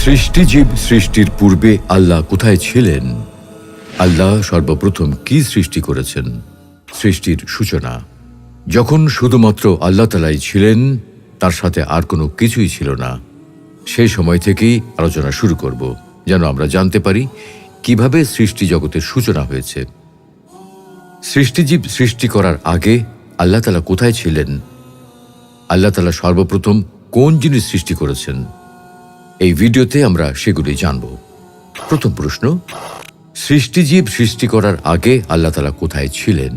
সৃষ্টিজীব সৃষ্টির পূর্বে আল্লাহ কোথায় ছিলেন? আল্লাহ সর্বপ্রথম কি সৃষ্টি করেছেন? সৃষ্টির সূচনা যখন শুধুমাত্র আল্লাহ তাআলাই ছিলেন, তার সাথে আর কোনো কিছুই ছিল না, সেই সময় থেকেই আলোচনা শুরু করব, যেন আমরা জানতে পারি কিভাবে সৃষ্টি জগতের সূচনা হয়েছে। সৃষ্টিজীব সৃষ্টি করার আগে আল্লাহ তাআলা কোথায় ছিলেন? আল্লাহ তাআলা সর্বপ্রথম কোন জিনিস সৃষ্টি করেছেন? এই ভিডিওতে আমরা সেগুলি জানব। প্রথম প্রশ্ন, সৃষ্টিজীব সৃষ্টি করার আগে আল্লাহ তাআলা কোথায় ছিলেন?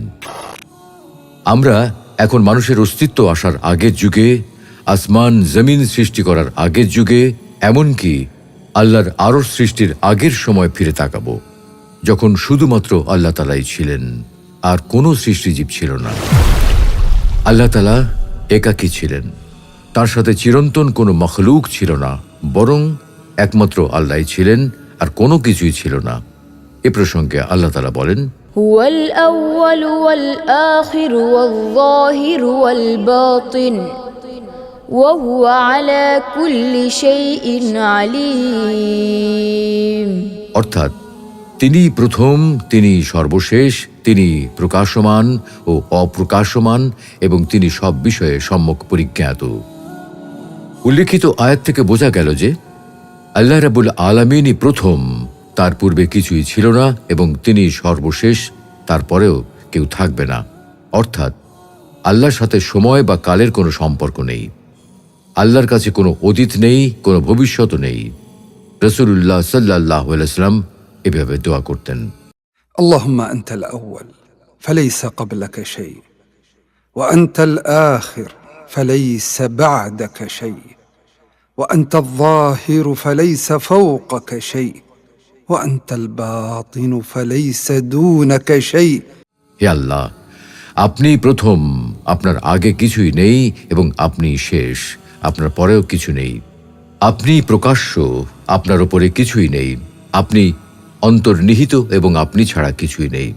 আমরা এখন মানুষের অস্তিত্ব আসার আগের যুগে, আসমান জমিন সৃষ্টি করার আগের যুগে, এমনকি আল্লাহর আরশ সৃষ্টির আগের সময় ফিরে তাকাব, যখন শুধুমাত্র আল্লাহ তাআলাই ছিলেন, আর কোনো সৃষ্টিজীব ছিল না। আল্লাহ তাআলা একাকী ছিলেন, তার সাথে চিরন্তন কোনো মখলুক ছিল না, বরং একমাত্র আল্লাহই ছিলেন, আর কোনো কিছুই ছিল না। এ প্রসঙ্গে আল্লাহ তাআলা বলেন, হুয়াল আউয়ালু ওয়াল আখিরু ওয়াল যাহিরু ওয়াল বাতিন ওয়া হুয়া আলা কুল্লি শাইইন আলীম। অর্থাৎ তিনি প্রথম, তিনি সর্বশেষ, তিনি প্রকাশমান ও অপ্রকাশমান, এবং তিনি সব বিষয়ে সম্যক পরিজ্ঞাত। উল্লেখিত আয়াত থেকে বোঝা গেল যে আল্লাহ রাব্বুল আলামিনই প্রথম, তার পূর্বে কিছুই ছিল না, এবং তিনি সর্বশেষ, তারপরেও কেউ থাকবে না। অর্থাৎ আল্লাহর সাথে সময় বা কালের কোনো সম্পর্ক নেই। আল্লাহর কাছে কোনো অতীত নেই, কোনো ভবিষ্যৎ নেই। রাসূলুল্লাহ সাল্লাল্লাহু আলাইহি ওয়াসাল্লাম এভাবে দোয়া করতেন, اللهم أنت الأول فليس قبلك شيء وأنت الآخر فليس بعدك شيء وأنت الظاهر فليس فوقك شيء وأنت الباطن فليس دونك شيء। হে আল্লাহ, আপনি প্রথম, আপনার আগে কিছুই নেই, এবং আপনি শেষ, আপনার পরেও কিছু নেই। আপনি প্রকাশ্য, আপনার উপরে কিছুই নেই। আপনি অন্তর্নিহিত, এবং আপনি ছাড়া কিছুই নেই।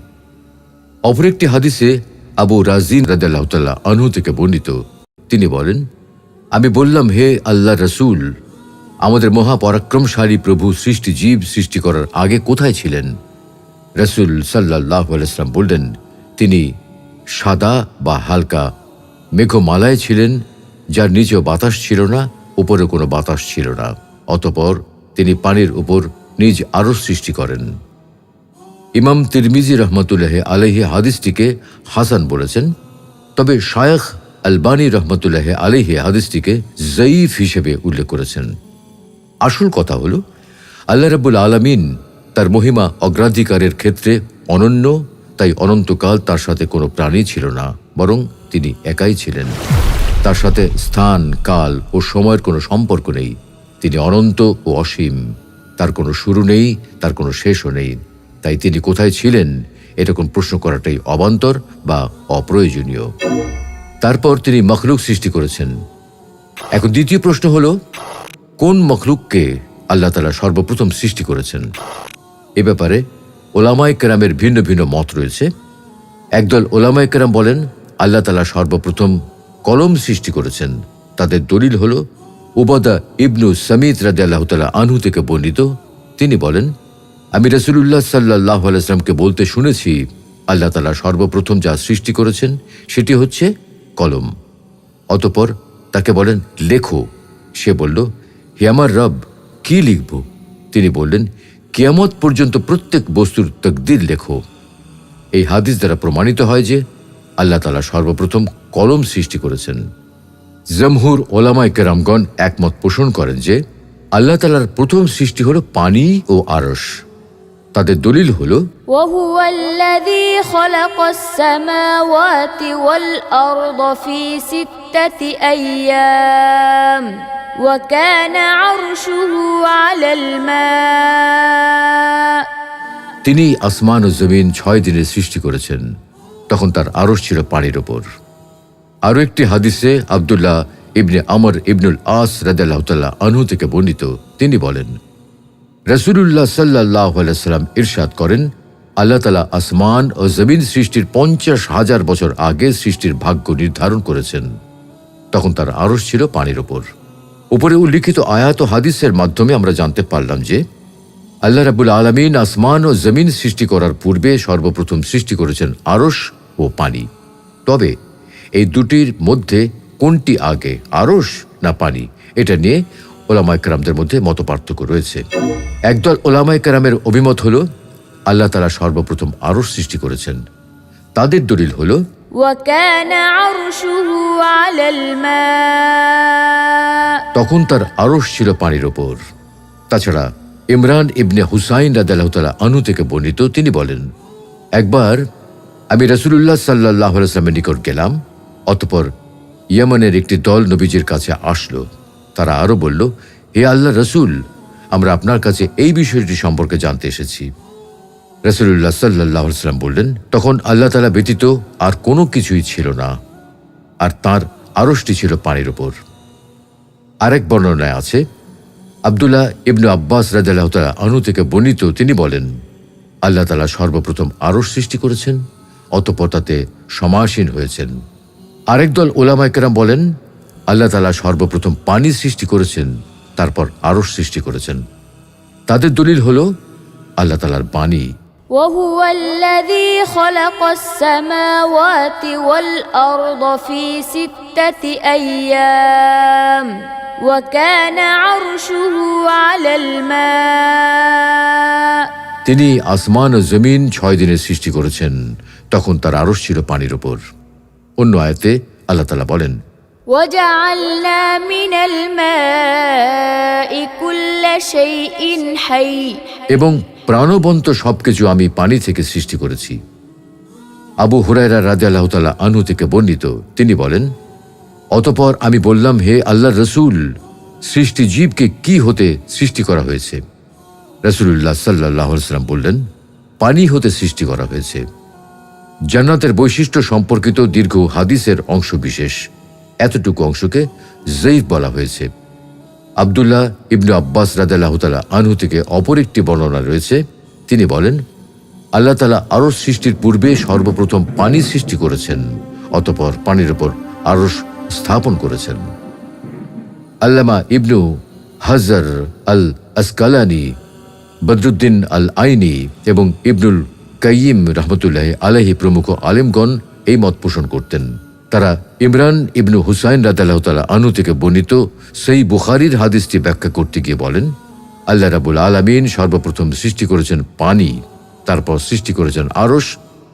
অপর একটি হাদিসে আবু রাজিন রাদিয়াল্লাহু তাআলা আনহু থেকে বর্ণিত, তিনি বলেন, আমি বললাম, হে আল্লাহ রসুল, আমাদের মহাপরাক্রমশালী প্রভু সৃষ্টিজীব সৃষ্টি করার আগে কোথায় ছিলেন? রাসূল সাল্লাল্লাহু আলাইহি ওয়াসাল্লাম বললেন, তিনি সাদা বা হালকা মেঘমালায় ছিলেন, যার নিচেও বাতাস ছিল না, উপরে কোনো বাতাস ছিল না। অতঃপর তিনি পানির উপর নিজ আরশ সৃষ্টি করেন। ইমাম তিরমিজি রহমতুল্লাহি আলাইহি হাদিসটিকে হাসান বলেছেন, তবে শায়খ আলবানী রহমতুল্লাহি আলাইহি হাদিসটিকে যঈফ হিসেবে উল্লেখ করেছেন। আসল কথা হল, আল্লাহ রাব্বুল আলামিন তার মহিমা অগ্রাধিকারের ক্ষেত্রে অনন্য, তাই অনন্তকাল তার সাথে কোনো প্রাণী ছিল না, বরং তিনি একাই ছিলেন। তার সাথে স্থান, কাল ও সময়ের কোনো সম্পর্ক নেই। তিনি অনন্ত ও অসীম, তার কোনো শুরু নেই, তার কোনো শেষও নেই। তাই তিনি কোথায় ছিলেন, এরকম প্রশ্ন করাটাই অবান্তর বা অপ্রয়োজনীয়। তারপর তিনি মখলুক সৃষ্টি করেছেন। এখন দ্বিতীয় প্রশ্ন হলো, কোন মখলুককে আল্লাহ তাআলা সর্বপ্রথম সৃষ্টি করেছেন? এ ব্যাপারে ওলামায়ে কেরামের ভিন্ন ভিন্ন মত রয়েছে। একদল ওলামায়ে কেরাম বলেন, আল্লাহ তাআলা সর্বপ্রথম কলম সৃষ্টি করেছেন। তাদের দলিল হল উবাদা ইবনু সামিত রাদিয়াল্লাহু তাআলা আনহু থেকে বর্ণিত, তিনি বলেন, আমি রাসূলুল্লাহ সাল্লাল্লাহু আলাইহি ওয়াসাল্লামকে বলতে শুনেছি, আল্লাহ তাআলা সর্বপ্রথম যা সৃষ্টি করেছেন সেটি হচ্ছে কলম। অতঃপর তাকে বলেন, লেখো। সে বলল, হে আমার রব, কি লিখব? তিনি বললেন, কিয়ামত পর্যন্ত প্রত্যেক বস্তুর তাকদীর লেখো। এই হাদিস দ্বারা প্রমাণিত হয় যে আল্লাহ তাআলা সর্বপ্রথম কলম সৃষ্টি করেছেন। জমহুর ওলামায়ে কেরামগণ একমত পোষণ করেন যে আল্লাহ তাআলার প্রথম সৃষ্টি হলো পানি ও আরশ। তাদের দলিল হলো, ওয়া হুয়াল্লাযী খালাকাস সামাওয়াতি ওয়াল আরদা ফি সিত্তাতি আইয়াম ওয়া কানা আরশুহু আলাল মা। তিনি আসমান ও জমিন 6 দিনে সৃষ্টি করেছেন, তখন তার আরশ ছিল পানির ওপর। আরও একটি হাদিসে আব্দুল্লাহ ইবনে আমর ইবনুল আস রাদিয়াল্লাহু তাআলা আনহু থেকে বর্ণিত, তিনি বলেন, রাসূলুল্লাহ সাল্লাল্লাহু আলাইহি ওয়াসাল্লাম ইরশাদ করেন, আল্লাহ তাআলা আসমান ও জমিন সৃষ্টির 50,000 বছর আগে সৃষ্টির ভাগ্য নির্ধারণ করেছেন, তখন তার আরশ ছিল পানির ওপর। উপরে উল্লিখিত আয়াত ও হাদিসের মাধ্যমে আমরা জানতে পারলাম যে আল্লাহ রাব্বুল আলামিন আসমান ও জমিন সৃষ্টি করার পূর্বে সর্বপ্রথম সৃষ্টি করেছেন আরশ ও পানি। তবে এই দুটির মধ্যে কোনটি আগে, আরশ না পানি, এটা নিয়ে ওলামায়ে কেরামদের মধ্যে মতপার্থক্য রয়েছে। একদল ওলামায়ে কেরামের অভিমত হলো আল্লাহ তাআলা সর্বপ্রথম আরশ সৃষ্টি করেছেন। তাদের দলিল হলো وكان عرشه على الماء তখন তার আরশ ছিল পানির ওপর। তাছাড়া ইমরান ইবনে হুসাইন রাদিয়াল্লাহু তাআলা আনহু থেকে বর্ণিত, তিনি বলেন, একবার আমি রাসূলুল্লাহ সাল্লাল্লাহু আলাইহি ওয়াসাল্লামের নিকট গেলাম। অতঃপর ইয়েমেনের একটি দল নবীজির কাছে আসলো। তারা আরো বলল, হে আল্লাহর রাসূল, আমরা আপনার কাছে এই বিষয়টি সম্পর্কে জানতে এসেছি। রাসূলুল্লাহ সাল্লাল্লাহু আলাইহি ওয়াসাল্লাম বললেন, তখন আল্লাহ তাআলা ব্যতীত আর কোনো কিছুই ছিল না, আর তার আরশটি ছিল পানির ওপর। আরেক বর্ণনায় আছে, আব্দুল্লাহ ইবনে আব্বাস রাদিয়াল্লাহু তাআলা আনহু থেকে বর্ণিত, তিনি বলেন, আল্লাহ তাআলা সর্বপ্রথম আরশ সৃষ্টি করেছেন, অতঃপর তাতে সমাসীন হয়েছেন। আরেক দল উলামায়ে কেরাম বলেন, আল্লাহ তাআলা সর্বপ্রথম পানি সৃষ্টি করেছেন, তারপর আরশ সৃষ্টি করেছেন। তাদের দলিল হলো আল্লাহ তাআলার বাণী। وهو الذي خلق السماوات والأرض في 6 أيام وكان عرشه على الماء তিনি আসমান ও জমিন 6 দিনে সৃষ্টি করেছেন, তখন তার আরশ ছিল পানির উপর। অন্য আয়াতে আল্লাহ তাআলা বলেন, وجعلنا من الماء كل شيء حي এবং প্রাণবন্ত সবকিছু আমি পানি থেকে সৃষ্টি করেছি। আবু হুরায়রা রাদিয়াল্লাহু তাআলা আনহু থেকে বর্ণিত, তিনি বলেন, অতঃপর আমি বললাম, হে আল্লাহর রাসূল, সৃষ্টি জীবকে কি হতে সৃষ্টি করা হয়েছে? রাসূলুল্লাহ সাল্লাল্লাহু আলাইহি ওয়াসাল্লাম বললেন, পানি হতে সৃষ্টি করা হয়েছে। জান্নাতের বৈশিষ্ট্য সম্পর্কিত দীর্ঘ হাদিসের অংশ বিশেষ এতটুকু অংশকে যঈফ বলা হয়েছে। আব্দুল্লাহ ইবনে আব্বাস রাদিয়াল্লাহু তাআলা আনহু থেকে অপর একটি বর্ণনা রয়েছে, তিনি বলেন, আল্লাহ তাআলা আরশ সৃষ্টির পূর্বে সর্বপ্রথম পানি সৃষ্টি করেছেন, অতঃপর পানির উপর আরশ স্থাপন করেছেন। আল্লামা ইবনু হাজার আল আসকালানি, বদরুদ্দিন আল আইনি এবং ইবনুল কাইয়িম রাহমাতুল্লাহি আলাইহি প্রমুখ আলেমগণ এই মত পোষণ করতেন। তারা ইমরান ইবনু হুসাইন রাদিয়াল্লাহু তাআলা আনহু থেকে বর্ণিত সহিহ বুখারীর হাদিসটি ব্যাখ্যা করতে গিয়ে বলেন, আল্লাহ রাব্বুল আলামিন সর্বপ্রথম সৃষ্টি করেছেন পানি, তারপর সৃষ্টি করেছেন আরশ,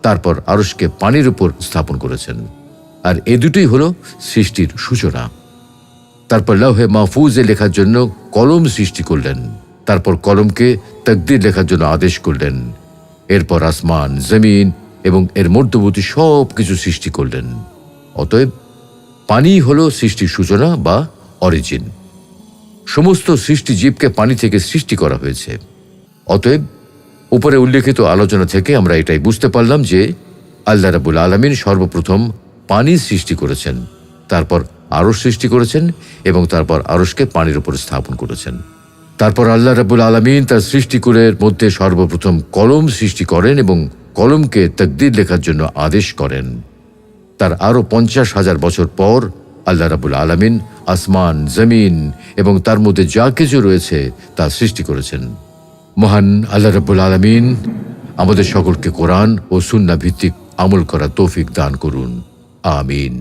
তারপর আরশকে পানির উপর স্থাপন করেছেন। আর এ দুটোই হলো সৃষ্টির সূচনা। তারপর লাউহে মাহফুজে লেখার জন্য কলম সৃষ্টি করলেন, তারপর কলমকে তাকদীর লেখার জন্য আদেশ করলেন, এরপর আসমান, জমিন এবং এর মধ্যবর্তী সব কিছু সৃষ্টি করলেন। অতএব পানি হলো সৃষ্টির সূচনা বা অরিজিন। সমস্ত সৃষ্টি জীবকে পানি থেকে সৃষ্টি করা হয়েছে। অতএব উপরে উল্লেখিত আলোচনা থেকে আমরা এটাই বুঝতে পারলাম যে আল্লাহ রাব্বুল আলামিন সর্বপ্রথম পানি সৃষ্টি করেছেন, তারপর আরশ সৃষ্টি করেছেন এবং তারপর আরশকে পানির উপর স্থাপন করেছেন। তারপর আল্লাহ রাব্বুল আলামিন তার সৃষ্টিকুলের মধ্যে সর্বপ্রথম কলম সৃষ্টি করেন এবং কলমকে তাকদীর লেখার জন্য আদেশ করেন। তার আরো 50,000 বছর পর আল্লাহ রাব্বুল আলামিন আসমান, জমিন এবং তার মধ্যে যা কিছু রয়েছে তা সৃষ্টি করেছেন। মহান আল্লাহ রাব্বুল আলামিন আমাদের সকলকে কোরআন ও সুন্নাহ ভিত্তিক আমল করার তৌফিক দান করুন। আমিন।